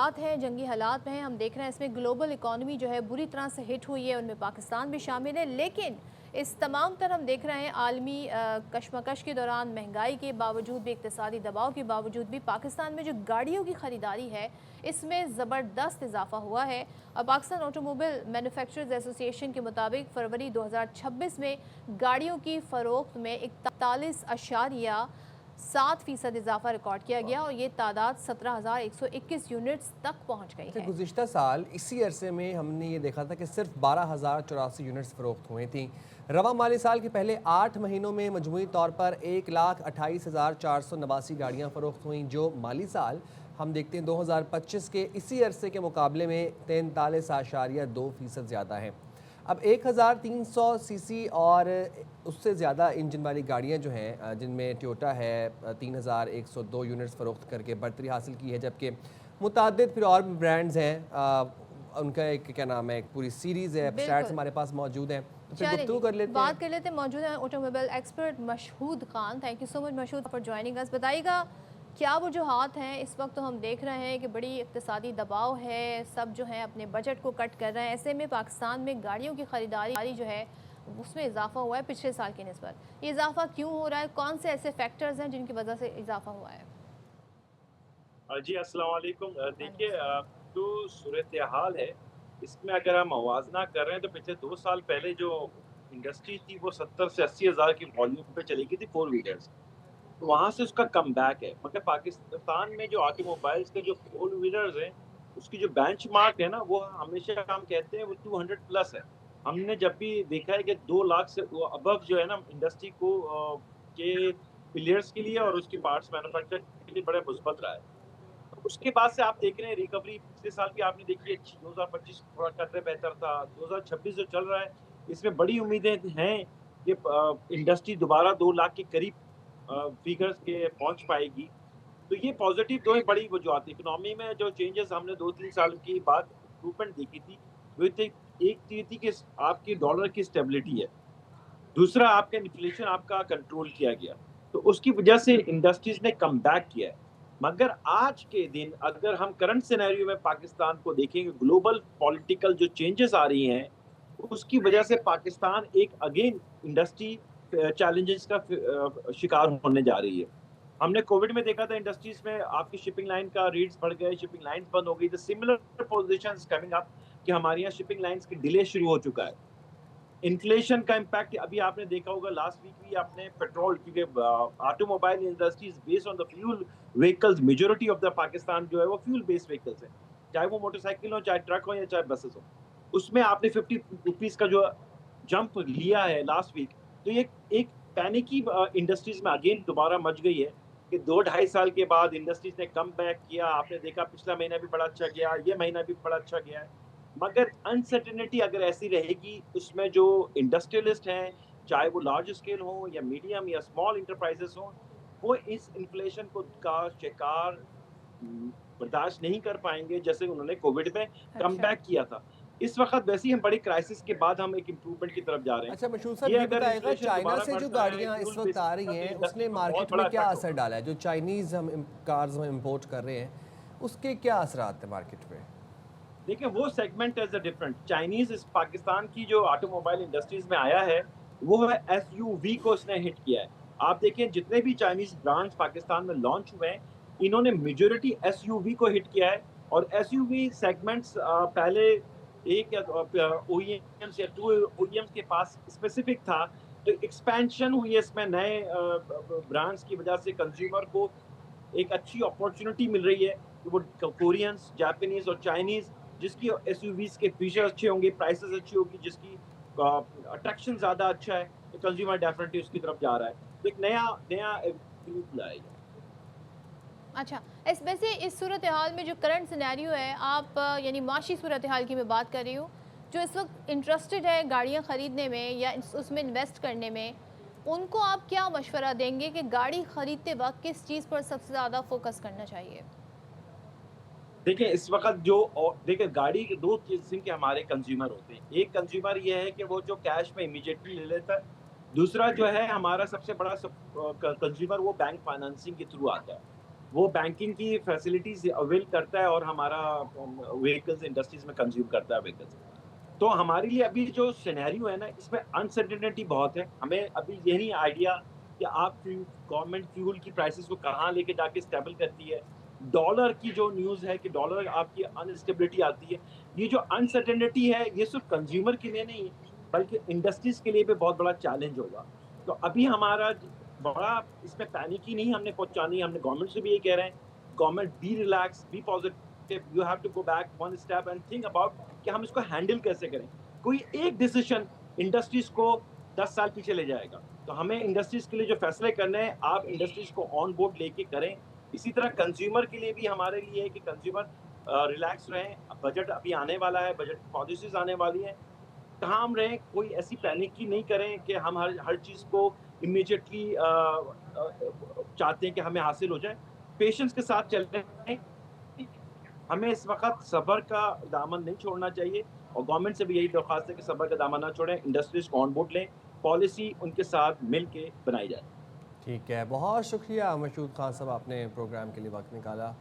हालात हैं, जंगी हालात में हैं, हम देख रहे हैं इसमें ग्लोबल इकॉनमी जो है बुरी तरह से हिट हुई है, उनमें पाकिस्तान भी शामिल है। लेकिन इस तमाम तर हम देख रहे हैं आलमी कशमकश के दौरान, महंगाई के बावजूद भी, इक़्तिसादी दबाव के बावजूद भी पाकिस्तान में जो गाड़ियों की ख़रीदारी है इसमें ज़बरदस्त इजाफा हुआ है। और पाकिस्तान ऑटोमोबाइल मैन्युफैक्चरर्स एसोसिएशन के मुताबिक फरवरी 2026 में गाड़ियों की फ़रोख्त में 41.7% इजाफा रिकॉर्ड किया गया और ये तादाद 17,121 यूनिट्स तक पहुँच गई है। गुज़िश्ता साल इसी अरसे में हमने ये देखा था कि सिर्फ 12,084 यूनिट्स फ़रोख्त हुए थी। रवा माली साल के पहले 8 महीनों में मजमूई तौर पर 1,28,489 गाड़ियाँ फ़रोख्त हुई, जो माली साल हम देखते हैं 2025 के इसी अरसे के मुकाबले में 43.2% ज़्यादा है। अब 1,300 सीसी और उससे ज़्यादा इंजन वाली गाड़ियाँ जो हैं, जिनमें टोयोटा है 3,102 यूनिट्स फ़रोख्त करके बढ़तरी हासिल की है, जबकि मुतअद्दिद फिर और भी ब्रांड्स हैं, उनका एक क्या नाम है, एक पूरी सीरीज़ है, स्टैट्स हमारे पास मौजूद हैं। तो फिर गुफ्तगू कर लेते हैं, बात कर लेते हैं। मौजूद है automobile expert Mashhood Khan. Thank you so much Mashhood for joining us. बताइएगा क्या वजूहात हैं? इस वक्त तो हम देख रहे हैं कि बड़ी इक़्तिसादी दबाव है, सब जो है अपने बजट को कट कर रहे हैं। ऐसे में पाकिस्तान में गाड़ियों की ख़रीदारी जो है उसमें इजाफा हुआ है पिछले साल की निस्बत। ये इजाफा क्यों हो रहा है? कौन से ऐसे फैक्टर्स हैं जिनकी वजह से इजाफा हुआ है? जी, अस्सलाम वालेकुम। देखिए, जो सूरत-ए-हाल है, इसमें अगर हम मवाज़ना कर रहे हैं तो पिछले 2 साल पहले जो इंडस्ट्री थी वो 70 से 80 हज़ार की वॉल्यूम पे चली गई थी फोर व्हीलर्स। तो वहाँ से उसका कमबैक है। मगर पाकिस्तान में जो ऑटोमोबाइल्स के जो फोर व्हीलर्स हैं, उसकी जो बेंचमार्क है ना, वो हमेशा हम कहते हैं वो 200 प्लस है। हमने जब भी देखा है कि 2 लाख से वो अबव जो है ना इंडस्ट्री को के प्लेयर्स के लिए और उसकी पार्ट्स मैन्युफैक्चर के लिए बड़ा मुस्बत रहा है। उसके बाद से आप देख रहे हैं रिकवरी पिछले साल भी आपने देखी अच्छी, 2025 थोड़ा कदर बेहतर था, 2026 जो चल रहा है इसमें बड़ी उम्मीदें हैं कि इंडस्ट्री दोबारा 2 लाख के करीब फिगर्स के पहुंच पाएगी। तो ये पॉजिटिव दो बड़ी वजूहत थी। इकोनॉमी में जो चेंजेस हमने 2-3 साल की बाद इम्प्रूवमेंट देखी थी, वो थे, एक चीज थी कि आपकी डॉलर की स्टेबिलिटी है, दूसरा आपका इन्फ्लेशन आपका कंट्रोल किया गया, तो उसकी वजह से इंडस्ट्रीज ने कम बैक किया है। मगर आज के दिन अगर हम करंट सिनेरियो में पाकिस्तान को देखेंगे, ग्लोबल पॉलिटिकल जो चेंजेस आ रही हैं, उसकी वजह से पाकिस्तान एक अगेन इंडस्ट्री चैलेंजेस का शिकार होने जा रही है। हमने कोविड में देखा था इंडस्ट्रीज में आपकी शिपिंग लाइन का रेट्स बढ़ गए, शिपिंग लाइंस बंद हो गई। The similar positions coming up कि हमारे यहाँ शिपिंग लाइंस की डिले शुरू हो चुका है। इन्फ्लेशन का इम्पैक्ट अभी आपने देखा होगा, लास्ट वीक भी आपने पेट्रोल, क्योंकि automobile industry is based on the fuel vehicles, majority of the Pakistan जो है वो फ्यूल बेस्ड व्हीकल्स है, चाहे वो मोटरसाइकिल हो, चाहे ट्रक हो, या चाहे बसेस हो। उसमें आपने 50 रुपीज का जो जंप लिया है लास्ट वीक, तो ये एक पैनिक की इंडस्ट्रीज में अगेन दोबारा मच गई है कि 2-2.5 साल के बाद इंडस्ट्रीज ने कम बैक किया। आपने देखा पिछला महीना भी बड़ा अच्छा गया, ये महीना भी बड़ा अच्छा गया है। मगर अनसर्टेनिटी अगर ऐसी रहेगी, उसमें जो इंडस्ट्रियलिस्ट हैं, चाहे वो लार्ज स्केल हो या मीडियम या स्मॉल इंटरप्राइजेस हो, वो इस इन्फ्लेशन को का शिकार बर्दाश्त नहीं कर पाएंगे, जैसे उन्होंने कोविड में कम अच्छा। बैक किया था। इस वक्त वैसे ही हम बड़ी क्राइसिस के बाद हम एक इम्प्रूवमेंट की तरफ जा रहे हैं। अच्छा मशहूर साहब, ये ये अगर बताएगा इन्फ्लेशन चाइना दोबारा से जो बढ़ता है गाड़ियाँ इस फ्यूल वक्त आ बेसिस रही का, तो हैं इंडस्ट्री उसने को बहुत मार्केट बड़ा में क्या इफेक्ट असर होगा। डाला है? जो चाइनीज़ हम कार्स हम इम्पोर्ट कर रहे हैं, उसके क्या असरात हैं मार्केट में? देखिए, वो सेगमेंट इज डिफरेंट। चाइनीज इस पाकिस्तान की जो ऑटोमोबाइल इंडस्ट्रीज में आया है, वो है एसयूवी को उसने हिट किया है। आप देखिए जितने भी चाइनीज ब्रांड्स पाकिस्तान में लॉन्च हुए हैं, इन्होंने मेजोरिटी एसयूवी को हिट किया है। और एसयूवी सेगमेंट्स पहले एक या ओईएम्स या टू ओईएम्स के पास स्पेसिफिक था, तो एक्सपेंशन हुई है इसमें नए ब्रांड्स की वजह से कंज्यूमर को एक अच्छी अपॉर्चुनिटी मिल रही है कि वो कोरियंस, जापानीज और चाइनीज, जिसकी एसयूवीज के फीचर अच्छे होंगे, प्राइसेस अच्छी होगी, जिसकी अट्रैक्शन ज्यादा अच्छा है, तो कंज्यूमर डेफिनेटली उसकी तरफ जा रहा है। तो एक नया नया एवेन्यू लाएगा। अच्छा, इस वैसे इस सूरत हाल में जो करंट सिनेरियो है, आप यानी माशी सूरत हाल की मैं बात कर रही हूँ, जो इस वक्त इंटरेस्टेड है गाड़ियाँ ख़रीदने में या उसमें इन्वेस्ट करने में, उनको आप क्या मशवरा देंगे कि गाड़ी ख़रीदते वक्त किस चीज़ पर सबसे ज़्यादा फोकस करना चाहिए? देखिए, इस वक्त जो देखिए गाड़ी के दो किस्म के हमारे कंज्यूमर होते हैं। एक कंज्यूमर ये है कि वो जो कैश में इमीडिएटली ले लेता है। दूसरा जो है हमारा सबसे बड़ा कंज्यूमर, वो बैंक फाइनेंसिंग के थ्रू आता है। वो बैंकिंग की फैसिलिटीज अवेल करता है और हमारा व्हीकल्स इंडस्ट्रीज में कंज्यूम करता है व्हीकल्स। तो हमारे लिए अभी जो सिनेरियो है ना, इसमें अनसर्टेनिटी बहुत है। हमें अभी ये नहीं आइडिया कि आप गवर्नमेंट फ्यूल की प्राइसेस को कहाँ लेके जाके स्टेबल करती है। डॉलर की जो न्यूज़ है कि डॉलर आपकी अनस्टेबिलिटी आती है, ये जो अनसर्टेनिटी है ये सिर्फ कंज्यूमर के लिए नहीं बल्कि इंडस्ट्रीज के लिए भी बहुत बड़ा चैलेंज होगा। तो अभी हमारा बड़ा इसमें पैनिक ही नहीं हमने पहुंचानी, हमने गवर्नमेंट से भी ये कह रहे हैं, government be relax, be positive, you have to go back one step and think about कि हम इसको हैंडल कैसे करें। कोई एक डिसीजन इंडस्ट्रीज को 10 साल पीछे ले जाएगा। तो हमें इंडस्ट्रीज के लिए जो फैसले करने हैं, आप इंडस्ट्रीज को ऑन बोर्ड लेके करें। इसी तरह कंज्यूमर के लिए भी हमारे लिए है कि कंज्यूमर रिलैक्स रहें। बजट अभी आने वाला है, बजट पॉलिसीज आने वाली हैं, काम रहें, कोई ऐसी पैनिक ही नहीं करें कि हम हर चीज़ को इमीडिएटली चाहते हैं कि हमें हासिल हो जाए। पेशेंस के साथ चलते हैं, हमें इस वक्त सब्र का दामन नहीं छोड़ना चाहिए और गवर्नमेंट से भी यही दरख्वास्त है कि सब्र का दामन ना छोड़ें, इंडस्ट्रीज को ऑन बोर्ड लें, पॉलिसी उनके साथ मिल के बनाई जाए। ठीक है, बहुत शुक्रिया मशहूद खान साहब, आपने प्रोग्राम के लिए वक्त निकाला।